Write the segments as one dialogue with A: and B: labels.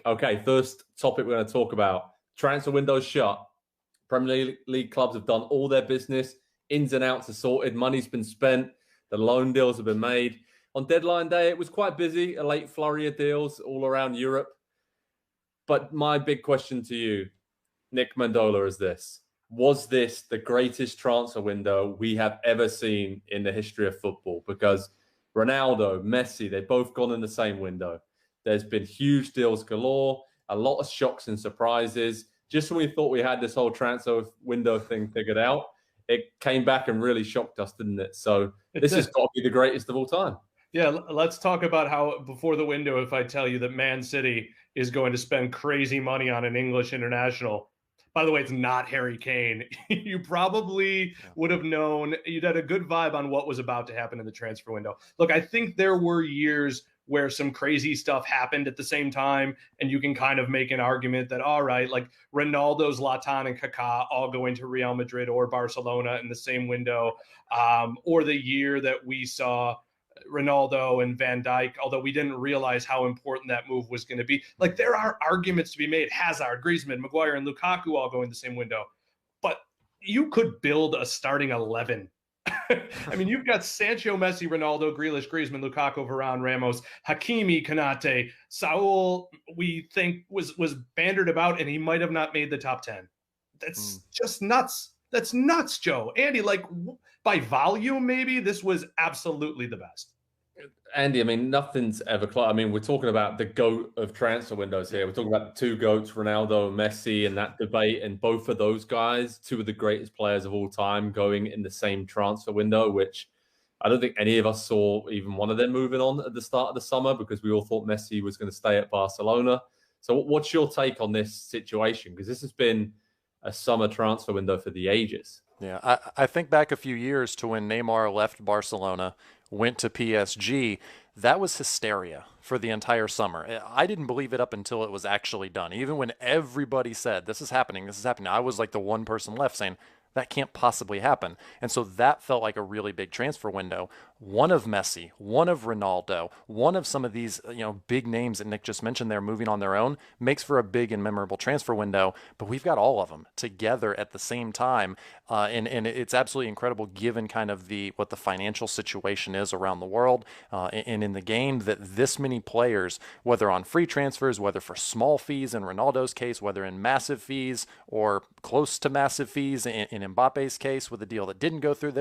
A: Okay, first topic we're going to talk about. Transfer window shut. Premier League clubs have done all their business. Ins and outs are sorted. Money's been spent. The loan deals have been made. On deadline day, it was quite busy. A late flurry of deals all around Europe. But my big question to you, Nick Mendola, is this. Was this the greatest transfer window we have ever seen in the history of football? Because Ronaldo, Messi, they've both gone in the same window. There's been huge deals galore, a lot of shocks and surprises. Just when we thought we had this whole transfer window thing figured out, it came back and really shocked us, didn't it? So this has got to be the greatest of all time.
B: Yeah, let's talk about how before the window, if I tell you that Man City is going to spend crazy money on an English international. By the way, it's not Harry Kane. You probably would have known, you'd had a good vibe on what was about to happen in the transfer window. Look, I think there were years where some crazy stuff happened at the same time, and you can kind of make an argument that, all right, like Ronaldo, Zlatan, and Kaká all going to Real Madrid or Barcelona in the same window, or the year that we saw Ronaldo and Van Dijk, although we didn't realize how important that move was going to be. Like, there are arguments to be made. Hazard, Griezmann, Maguire, and Lukaku all go in the same window. But you could build a starting 11. I mean, you've got Sancho, Messi, Ronaldo, Grealish, Griezmann, Lukaku, Varane, Ramos, Hakimi, Konate, Saul, we think was bantered about, and he might have not made the top 10. That's just nuts. That's nuts, Joe. Andy, like, by volume, maybe this was absolutely the best.
A: Andy, I mean, nothing's ever close. I mean, we're talking about the GOAT of transfer windows here. We're talking about the two GOATs, Ronaldo and Messi, and that debate. And both of those guys, two of the greatest players of all time, going in the same transfer window, which I don't think any of us saw even one of them moving on at the start of the summer because we all thought Messi was going to stay at Barcelona. So what's your take on this situation? Because this has been a summer transfer window for the ages.
C: Yeah, I think back a few years to when Neymar left Barcelona, went to PSG. That was hysteria for the entire summer. I didn't believe it up until it was actually done. Even when everybody said, this is happening, I was like the one person left saying, that can't possibly happen. And so that felt like a really big transfer window. One of Messi, one of Ronaldo, one of some of these, big names that Nick just mentioned there moving on their own makes for a big and memorable transfer window. But we've got all of them together at the same time. And it's absolutely incredible given kind of what the financial situation is around the world and in the game, that this many players, whether on free transfers, whether for small fees in Ronaldo's case, whether in massive fees or close to massive fees in Mbappe's case with a deal that didn't go through,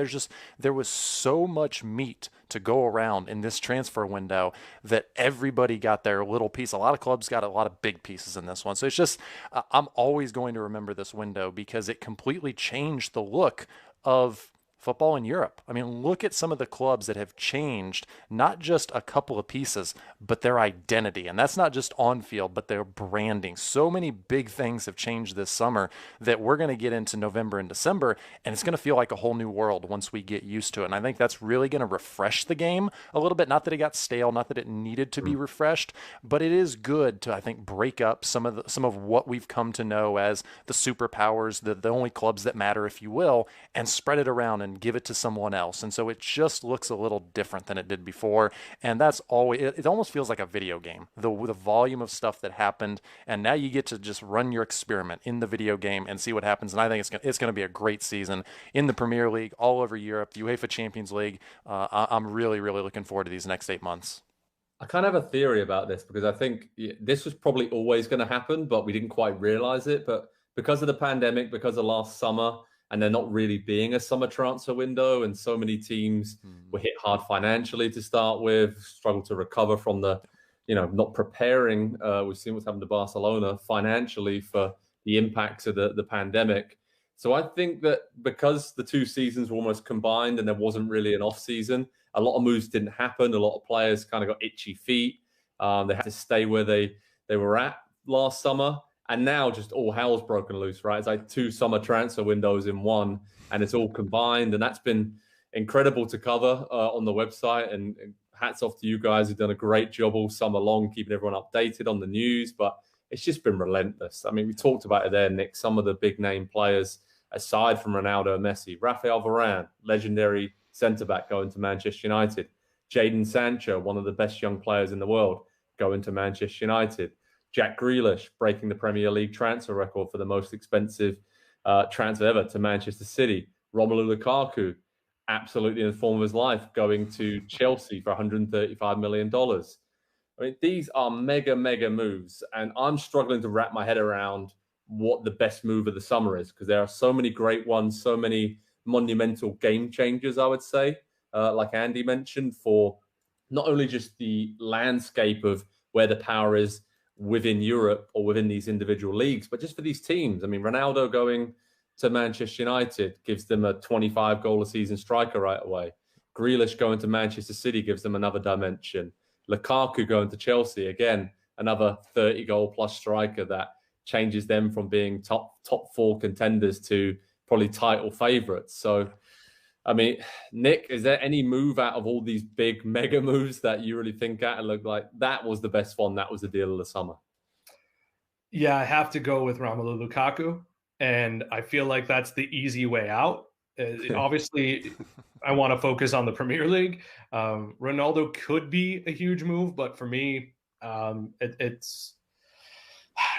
C: there was so much meat to go around in this transfer window that everybody got their little piece. A lot of clubs got a lot of big pieces in this one. So it's just, I'm always going to remember this window because it completely changed the look of football in Europe. I mean, look at some of the clubs that have changed, not just a couple of pieces, but their identity. And that's not just on field, but their branding. So many big things have changed this summer that we're going to get into November and December, and it's going to feel like a whole new world once we get used to it. And I think that's really going to refresh the game a little bit. Not that it got stale, not that it needed to be refreshed, but it is good to, I think, break up some of what we've come to know as the superpowers, the only clubs that matter, if you will, and spread it around and give it to someone else. And so it just looks a little different than it did before. And that's always, it almost feels like a video game, the volume of stuff that happened. And now you get to just run your experiment in the video game and see what happens. And I think it's going to be a great season in the Premier League, all over Europe, the UEFA Champions League. I'm really, really looking forward to these next 8 months.
A: I kind of have a theory about this because I think this was probably always going to happen, but we didn't quite realize it. But because of the pandemic, because of last summer, and there not really being a summer transfer window, and so many teams were hit hard financially to start with, struggled to recover from the, not preparing. We've seen what's happened to Barcelona financially for the impacts of the pandemic. So I think that because the two seasons were almost combined and there wasn't really an off season, a lot of moves didn't happen. A lot of players kind of got itchy feet. They had to stay where they were at last summer. And now just all hell's broken loose, right? It's like two summer transfer windows in one, and it's all combined. And that's been incredible to cover on the website. And hats off to you guys who've done a great job all summer long, keeping everyone updated on the news. But it's just been relentless. I mean, we talked about it there, Nick. Some of the big name players, aside from Ronaldo and Messi, Rafael Varane, legendary centre-back going to Manchester United. Jadon Sancho, one of the best young players in the world, going to Manchester United. Jack Grealish breaking the Premier League transfer record for the most expensive transfer ever to Manchester City. Romelu Lukaku, absolutely in the form of his life, going to Chelsea for $135 million. I mean, these are mega, mega moves, and I'm struggling to wrap my head around what the best move of the summer is, because there are so many great ones, so many monumental game changers, I would say, like Andy mentioned, for not only just the landscape of where the power is within Europe or within these individual leagues, but just for these teams. I mean, Ronaldo going to Manchester United gives them a 25 goal a season striker right away. Grealish going to Manchester City gives them another dimension. Lukaku going to Chelsea, again, another 30 goal plus striker that changes them from being top four contenders to probably title favorites. So, I mean, Nick, is there any move out of all these big mega moves that you really think at and look like that was the best one? That was the deal of the summer?
B: Yeah, I have to go with Romelu Lukaku, and I feel like that's the easy way out. Obviously, I want to focus on the Premier League. Ronaldo could be a huge move, but for me,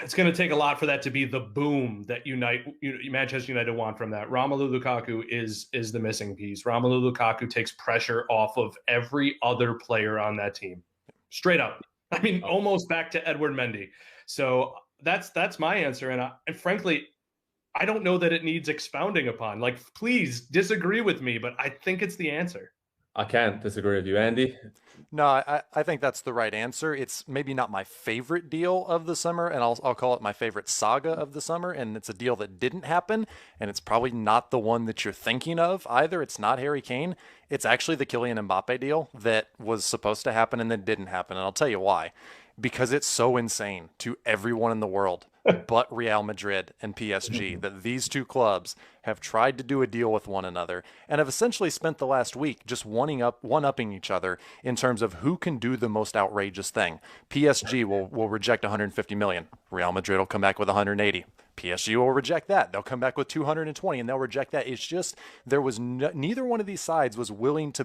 B: it's going to take a lot for that to be the boom that Manchester United want from that. Romelu Lukaku is the missing piece. Romelu Lukaku takes pressure off of every other player on that team, straight up. I mean, almost back to Edward Mendy. So that's my answer, and frankly, I don't know that it needs expounding upon. Like, please disagree with me, but I think it's the answer.
A: I can't disagree with you, Andy.
C: No, I think that's the right answer. It's maybe not my favorite deal of the summer, and I'll call it my favorite saga of the summer, and it's a deal that didn't happen, and it's probably not the one that you're thinking of either. It's not Harry Kane. It's actually the Kylian Mbappe deal that was supposed to happen and then didn't happen, and I'll tell you why. Because it's so insane to everyone in the world but Real Madrid and PSG that these two clubs have tried to do a deal with one another and have essentially spent the last week just one-upping each other in terms of who can do the most outrageous thing. PSG will reject 150 million. Real Madrid will come back with 180. PSG will reject that. They'll come back with 220 and they'll reject that. It's just there was neither one of these sides was willing to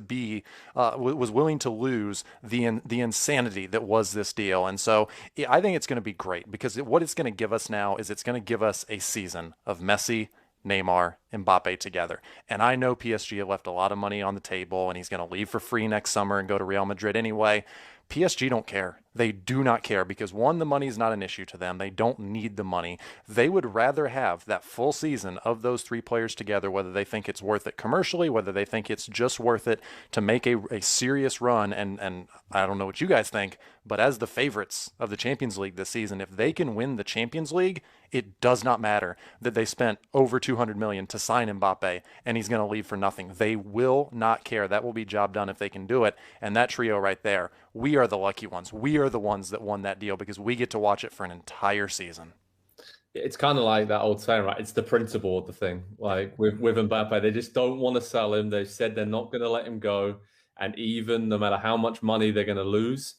C: lose the insanity that was this deal. And so I think it's going to be great because what it's going to give us now is it's going to give us a season of Messi, Neymar, Mbappe together. And I know PSG have left a lot of money on the table and he's going to leave for free next summer and go to Real Madrid anyway. PSG don't care. They do not care because, one, the money is not an issue to them. They don't need the money. They would rather have that full season of those three players together, whether they think it's worth it commercially, whether they think it's just worth it to make a serious run. And I don't know what you guys think, but as the favorites of the Champions League this season, if they can win the Champions League, it does not matter that they spent over 200 million to sign Mbappe and he's going to leave for nothing. They will not care. That will be job done if they can do it. And that trio right there, we are the lucky ones. We are the ones that won that deal because we get to watch it for an entire season.
A: It's kind of like that old saying, right? It's the principle of the thing. Like with Mbappe, they just don't want to sell him. They've said they're not going to let him go. And even no matter how much money they're going to lose,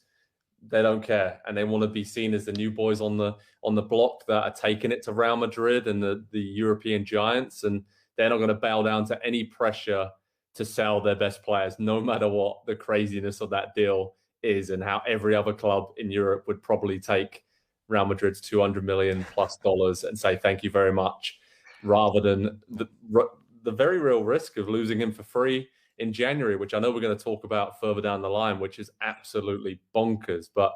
A: they don't care. And they want to be seen as the new boys on the block that are taking it to Real Madrid and the European giants. And they're not going to bow down to any pressure to sell their best players, no matter what the craziness of that deal is and how every other club in Europe would probably take Real Madrid's $200 million plus and say thank you very much, rather than the very real risk of losing him for free in January, which I know we're going to talk about further down the line, which is absolutely bonkers. But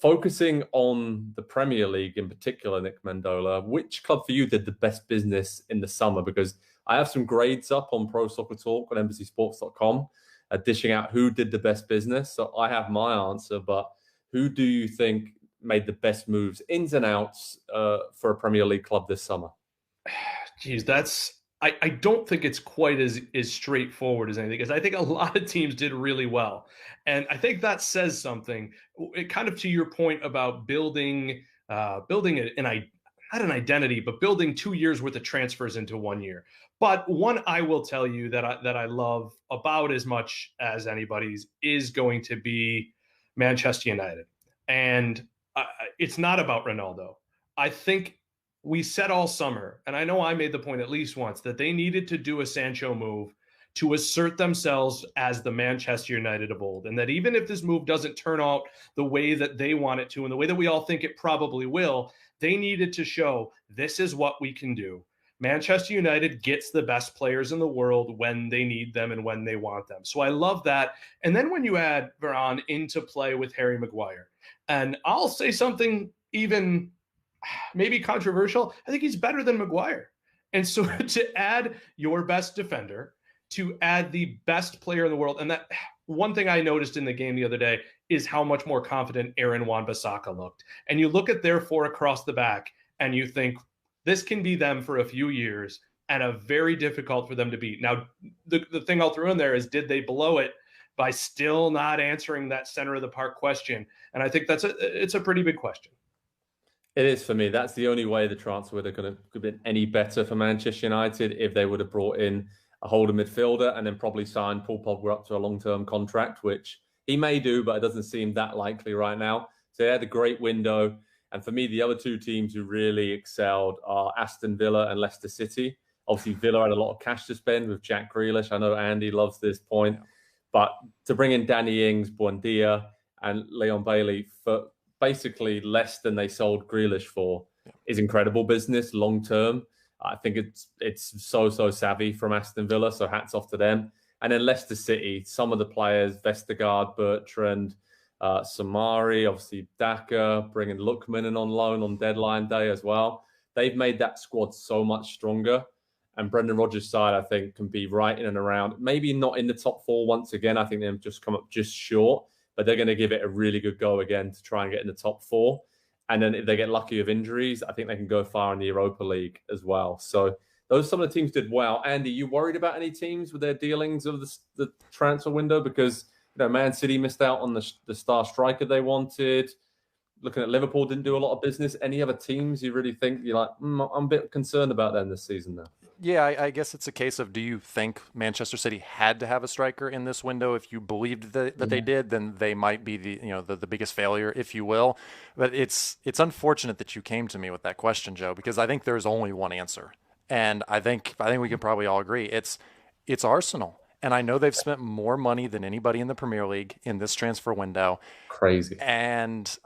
A: focusing on the Premier League in particular, Nick Mendola, which club for you did the best business in the summer? Because I have some grades up on Pro Soccer Talk on NBCSports.com, dishing out who did the best business. So I have my answer, but who do you think made the best moves, ins and outs, for a Premier League club this summer?
B: Geez, I don't think it's quite as straightforward as anything, because I think a lot of teams did really well. And I think that says something. It kind of to your point about building not an identity, but building 2 years worth of transfers into 1 year. But one I will tell you that I love about as much as anybody's is going to be Manchester United. And it's not about Ronaldo. I think we said all summer, and I know I made the point at least once, that they needed to do a Sancho move to assert themselves as the Manchester United of old. And that even if this move doesn't turn out the way that they want it to and the way that we all think it probably will, they needed to show this is what we can do. Manchester United gets the best players in the world when they need them and when they want them. So I love that. And then when you add Varane into play with Harry Maguire, and I'll say something even maybe controversial, I think he's better than Maguire. And so to add your best defender, to add the best player in the world, and that one thing I noticed in the game the other day is how much more confident Aaron Wan-Bissaka looked. And you look at their four across the back and you think, this can be them for a few years and a very difficult for them to beat. Now, the thing I'll throw in there is, did they blow it by still not answering that center of the park question? And I think it's a pretty big question.
A: It is for me. That's the only way the transfer would have been any better for Manchester United, if they would have brought in a holding midfielder and then probably signed Paul Pogba up to a long-term contract, which he may do, but it doesn't seem that likely right now. So they had a great window. And for me, the other two teams who really excelled are Aston Villa and Leicester City. Obviously, Villa had a lot of cash to spend with Jack Grealish. I know Andy loves this point. But to bring in Danny Ings, Buendia, and Leon Bailey for basically less than they sold Grealish for is incredible business long-term. I think it's so savvy from Aston Villa, so hats off to them. And then Leicester City, some of the players, Vestergaard, Bertrand, Samari, obviously Daka, bringing Lookman in on loan on deadline day as well. They've made that squad so much stronger. And Brendan Rodgers' side, I think, can be right in and around, maybe not in the top four once again. I think they've just come up just short, but they're going to give it a really good go again to try and get in the top four. And then if they get lucky with injuries, I think they can go far in the Europa League as well. So those some of the teams did well. Andy, you worried about any teams with their dealings of the transfer window? Because Man City missed out on the star striker they wanted. Looking at Liverpool, didn't do a lot of business. Any other teams you really think you're like, I'm a bit concerned about them this season now?
C: Yeah, I guess it's a case of, do you think Manchester City had to have a striker in this window? If you believed that they did, then they might be the biggest failure, if you will. But it's unfortunate that you came to me with that question, Joe, because I think there's only one answer, and I think we can probably all agree it's Arsenal. And I know they've spent more money than anybody in the Premier League in this transfer window.
A: Crazy.
C: And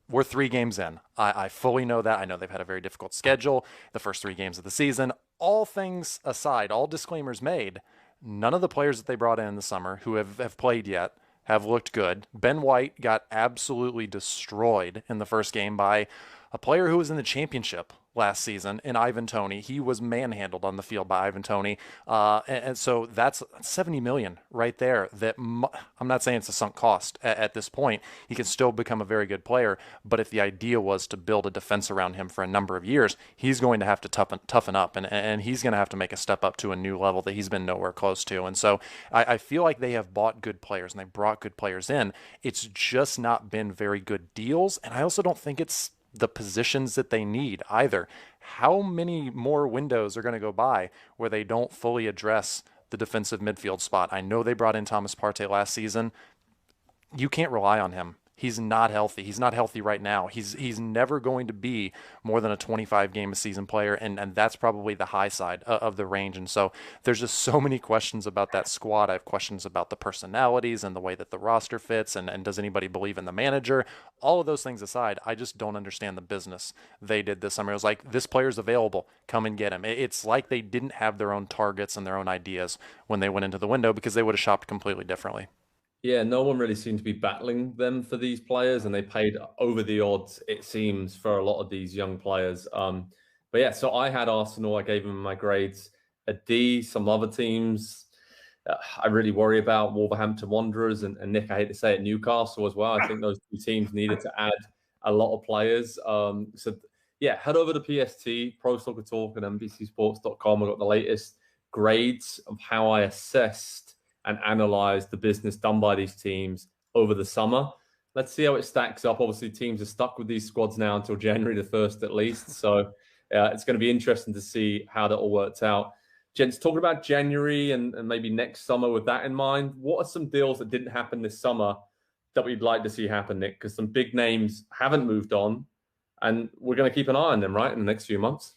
C: we're 3 games in. I fully know that. I know they've had a very difficult schedule, the first 3 games of the season. All things aside, all disclaimers made, none of the players that they brought in the summer who have played yet have looked good. Ben White got absolutely destroyed in the first game by a player who was in the championship last season in Ivan Toney. He was manhandled on the field by Ivan Toney. And so that's $70 million right there. That I'm not saying it's a sunk cost at this point. He can still become a very good player. But if the idea was to build a defense around him for a number of years, he's going to have to toughen up. And he's going to have to make a step up to a new level that he's been nowhere close to. And so I feel like they have bought good players and they brought good players in. It's just not been very good deals. And I also don't think it's the positions that they need either. How many more windows are going to go by where they don't fully address the defensive midfield spot? I know they brought in Thomas Partey last season. You can't rely on him. He's not healthy. He's not healthy right now. He's never going to be more than a 25-game-a-season player, and that's probably the high side of the range. And so there's just so many questions about that squad. I have questions about the personalities and the way that the roster fits, and does anybody believe in the manager? All of those things aside, I just don't understand the business they did this summer. It was like, this player's available. Come and get him. It's like they didn't have their own targets and their own ideas when they went into the window, because they would have shopped completely differently.
A: Yeah, no one really seemed to be battling them for these players, and they paid over the odds, it seems, for a lot of these young players. But yeah, so I had Arsenal. I gave them my grades a D. Some other teams I really worry about, Wolverhampton Wanderers, and Nick, I hate to say it, Newcastle as well. I think those two teams needed to add a lot of players. So yeah, head over to PST, Pro Soccer Talk, and NBCSports.com. I've got the latest grades of how I assessed and analyze the business done by these teams over the summer. Let's see how it stacks up. Obviously, teams are stuck with these squads now until January the 1st at least. So it's going to be interesting to see how that all works out. Gents, talking about January and maybe next summer with that in mind, what are some deals that didn't happen this summer that we'd like to see happen, Nick? Because some big names haven't moved on, and we're going to keep an eye on them, right, in the next few months?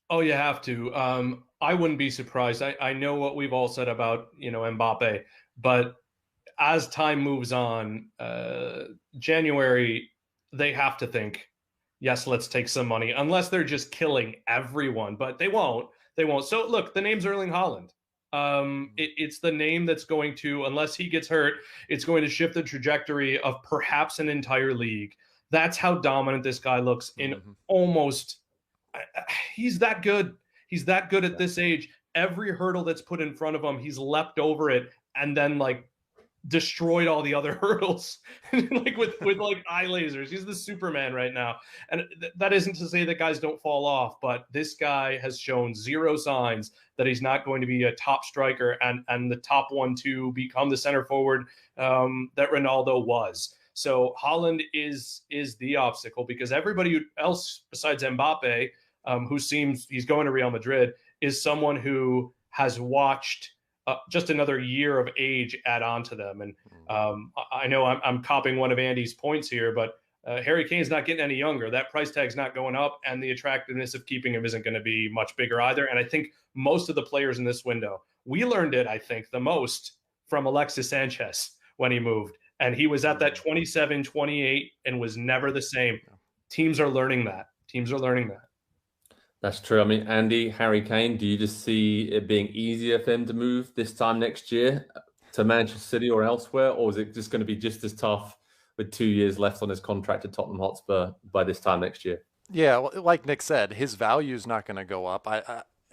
B: Oh, you have to. I wouldn't be surprised. I know what we've all said about, Mbappe, but as time moves on, January, they have to think, yes, let's take some money, unless they're just killing everyone, but they won't. They won't. So look, the name's Erling Haaland. It's the name that's going to, unless he gets hurt, it's going to shift the trajectory of perhaps an entire league. That's how dominant this guy looks in almost. He's that good. He's that good at this age. Every hurdle that's put in front of him, he's leapt over it and then like destroyed all the other hurdles like with like eye lasers. He's the Superman right now. And that isn't to say that guys don't fall off, but this guy has shown zero signs that he's not going to be a top striker and the top one to become the center forward that Ronaldo was. So Haaland is the obstacle, because everybody else besides Mbappe, who seems he's going to Real Madrid, is someone who has watched just another year of age add on to them. And I know I'm copying one of Andy's points here, but Harry Kane's not getting any younger. That price tag's not going up, and the attractiveness of keeping him isn't going to be much bigger either. And I think most of the players in this window, we learned it, I think, the most from Alexis Sanchez when he moved. And he was at that 27, 28 and was never the same. Teams are learning that.
A: That's true. I mean, Andy, Harry Kane, do you just see it being easier for him to move this time next year to Manchester City or elsewhere? Or is it just going to be just as tough with 2 years left on his contract at Tottenham Hotspur by this time next year?
C: Yeah, like Nick said, his value is not going to go up.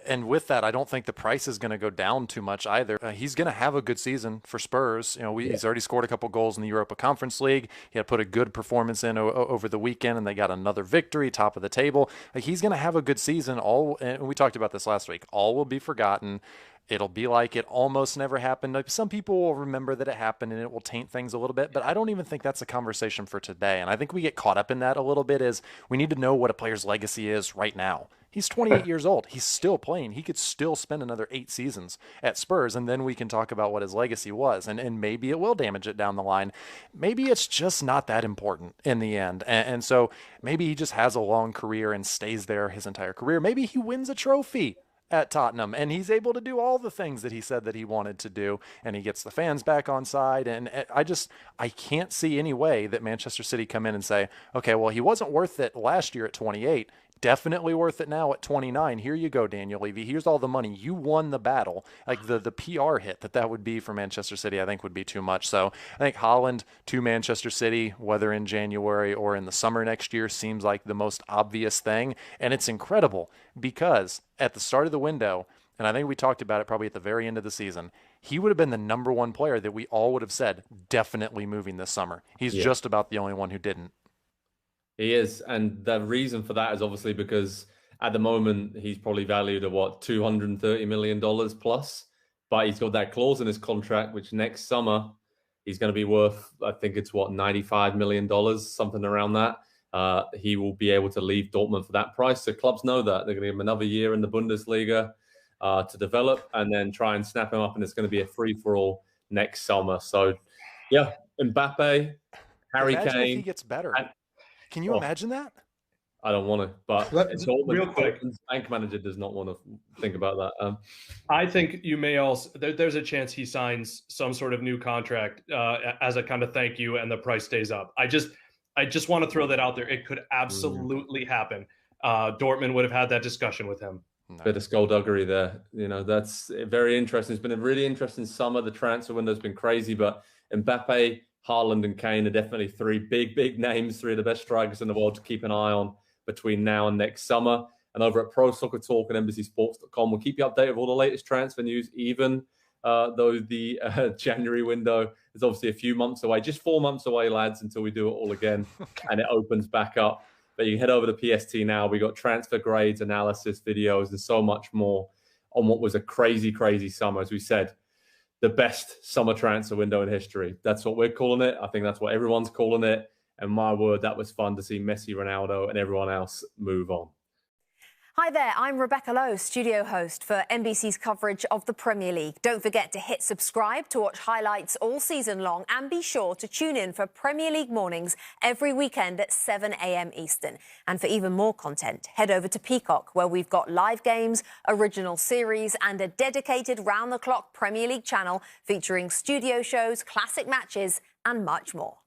C: And with that, I don't think the price is going to go down too much either. He's going to have a good season for Spurs. He's already scored a couple goals in the Europa Conference League. He had put a good performance in over the weekend, and they got another victory, top of the table. He's going to have a good season. And we talked about this last week. All will be forgotten. It'll be like it almost never happened. Some people will remember that it happened, and it will taint things a little bit, but I don't even think that's a conversation for today. And I think we get caught up in that a little bit, is we need to know what a player's legacy is right now. He's 28 years old. He's still playing. He could still spend another 8 seasons at Spurs, and then we can talk about what his legacy was. And maybe it will damage it down the line. Maybe it's just not that important in the end. And so maybe he just has a long career and stays there his entire career. Maybe he wins a trophy at Tottenham and he's able to do all the things that he said that he wanted to do, and he gets the fans back on side. And I can't see any way that Manchester City come in and say, okay, well, he wasn't worth it last year at 28, definitely worth it now at 29. Here you go, Daniel Levy. Here's all the money. You won the battle. Like the PR hit that would be for Manchester City, I think would be too much. So I think Haaland to Manchester City, whether in January or in the summer next year, seems like the most obvious thing. And it's incredible because at the start of the window, and I think we talked about it probably at the very end of the season, he would have been the number one player that we all would have said definitely moving this summer. He's just about the only one who didn't.
A: He is, and the reason for that is obviously because at the moment he's probably valued at $230 million plus, but he's got that clause in his contract, which next summer he's going to be worth, I think it's $95 million, something around that. He will be able to leave Dortmund for that price. So clubs know that they're going to give him another year in the Bundesliga to develop and then try and snap him up, and it's going to be a free for all next summer. So yeah, Mbappe, Harry Kane.
C: Imagine if he gets better. Can you imagine that?
A: I don't want to, but
B: real quick,
A: bank manager does not want to think about that.
B: I think you may also there's a chance he signs some sort of new contract as a kind of thank you, and the price stays up. I just want to throw that out there. It could absolutely happen. Dortmund would have had that discussion with him.
A: No. Bit of skullduggery there. That's very interesting. It's been a really interesting summer. The transfer window's been crazy, but Mbappe, Haaland and Kane are definitely three big names, three of the best strikers in the world to keep an eye on between now and next summer. And over at Pro Soccer Talk and NBCSports.com, we'll keep you updated with all the latest transfer news, even though the January window is obviously a few months away, just 4 months away, lads, until we do it all again and it opens back up. But you can head over to PST now. We got transfer grades, analysis, videos, and so much more on what was a crazy summer, as we said. The best summer transfer window in history. That's what we're calling it. I think that's what everyone's calling it. And my word, that was fun to see Messi, Ronaldo, and everyone else move on.
D: Hi there, I'm Rebecca Lowe, studio host for NBC's coverage of the Premier League. Don't forget to hit subscribe to watch highlights all season long, and be sure to tune in for Premier League mornings every weekend at 7 a.m. Eastern. And for even more content, head over to Peacock, where we've got live games, original series, and a dedicated round-the-clock Premier League channel featuring studio shows, classic matches, and much more.